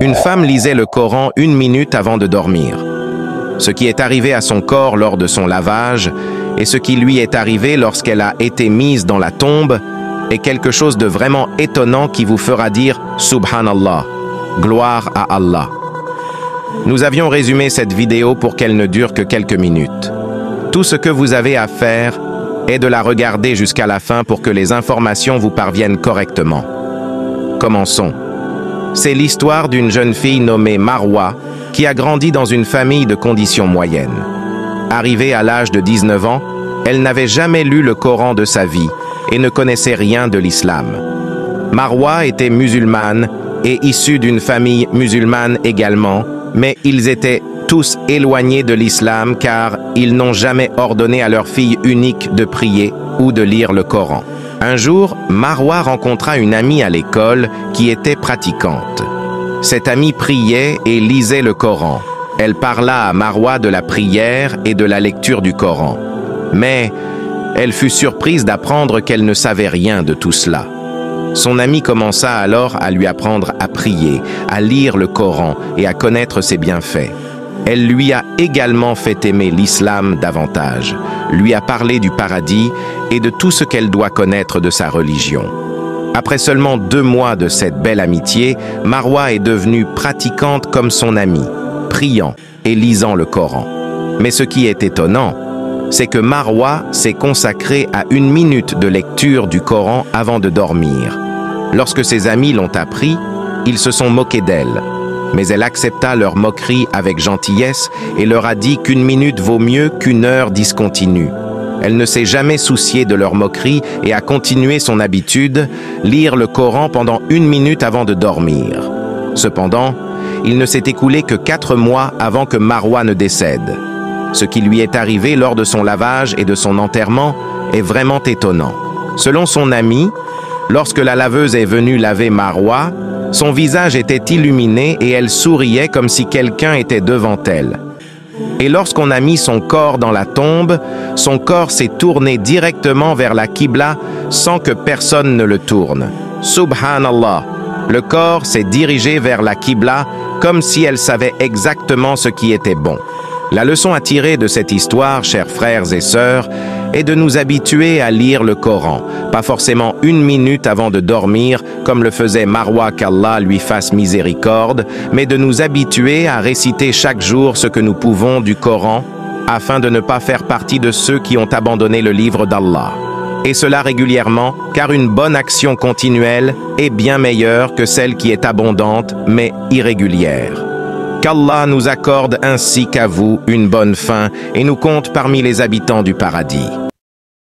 Une femme lisait le Coran 1 minute avant de dormir. Ce qui est arrivé à son corps lors de son lavage et ce qui lui est arrivé lorsqu'elle a été mise dans la tombe est quelque chose de vraiment étonnant qui vous fera dire « Subhanallah », gloire à Allah. Nous avions résumé cette vidéo pour qu'elle ne dure que quelques minutes. Tout ce que vous avez à faire est de la regarder jusqu'à la fin pour que les informations vous parviennent correctement. Commençons. C'est l'histoire d'une jeune fille nommée Marwa qui a grandi dans une famille de conditions moyennes. Arrivée à l'âge de 19 ans, elle n'avait jamais lu le Coran de sa vie et ne connaissait rien de l'islam. Marwa était musulmane et issue d'une famille musulmane également, mais ils étaient tous éloignés de l'islam car ils n'ont jamais ordonné à leur fille unique de prier ou de lire le Coran. Un jour, Marwa rencontra une amie à l'école qui était pratiquante. Cette amie priait et lisait le Coran. Elle parla à Marwa de la prière et de la lecture du Coran. Mais elle fut surprise d'apprendre qu'elle ne savait rien de tout cela. Son amie commença alors à lui apprendre à prier, à lire le Coran et à connaître ses bienfaits. Elle lui a également fait aimer l'islam davantage, lui a parlé du paradis et de tout ce qu'elle doit connaître de sa religion. Après seulement 2 mois de cette belle amitié, Marwa est devenue pratiquante comme son amie, priant et lisant le Coran. Mais ce qui est étonnant, c'est que Marwa s'est consacrée à 1 minute de lecture du Coran avant de dormir. Lorsque ses amis l'ont appris, ils se sont moqués d'elle. Mais elle accepta leur moquerie avec gentillesse et leur a dit qu'1 minute vaut mieux qu'1 heure discontinue. Elle ne s'est jamais souciée de leur moquerie et a continué son habitude, lire le Coran pendant 1 minute avant de dormir. Cependant, il ne s'est écoulé que 4 mois avant que Marwa ne décède. Ce qui lui est arrivé lors de son lavage et de son enterrement est vraiment étonnant. Selon son amie, lorsque la laveuse est venue laver Marwa, son visage était illuminé et elle souriait comme si quelqu'un était devant elle. Et lorsqu'on a mis son corps dans la tombe, son corps s'est tourné directement vers la Qibla sans que personne ne le tourne. Subhanallah, le corps s'est dirigé vers la Qibla comme si elle savait exactement ce qui était bon. La leçon à tirer de cette histoire, chers frères et sœurs, est de nous habituer à lire le Coran, pas forcément 1 minute avant de dormir, comme le faisait Marwa, qu'Allah lui fasse miséricorde, mais de nous habituer à réciter chaque jour ce que nous pouvons du Coran, afin de ne pas faire partie de ceux qui ont abandonné le livre d'Allah. Et cela régulièrement, car une bonne action continuelle est bien meilleure que celle qui est abondante, mais irrégulière. Qu'Allah nous accorde ainsi qu'à vous une bonne fin et nous compte parmi les habitants du paradis.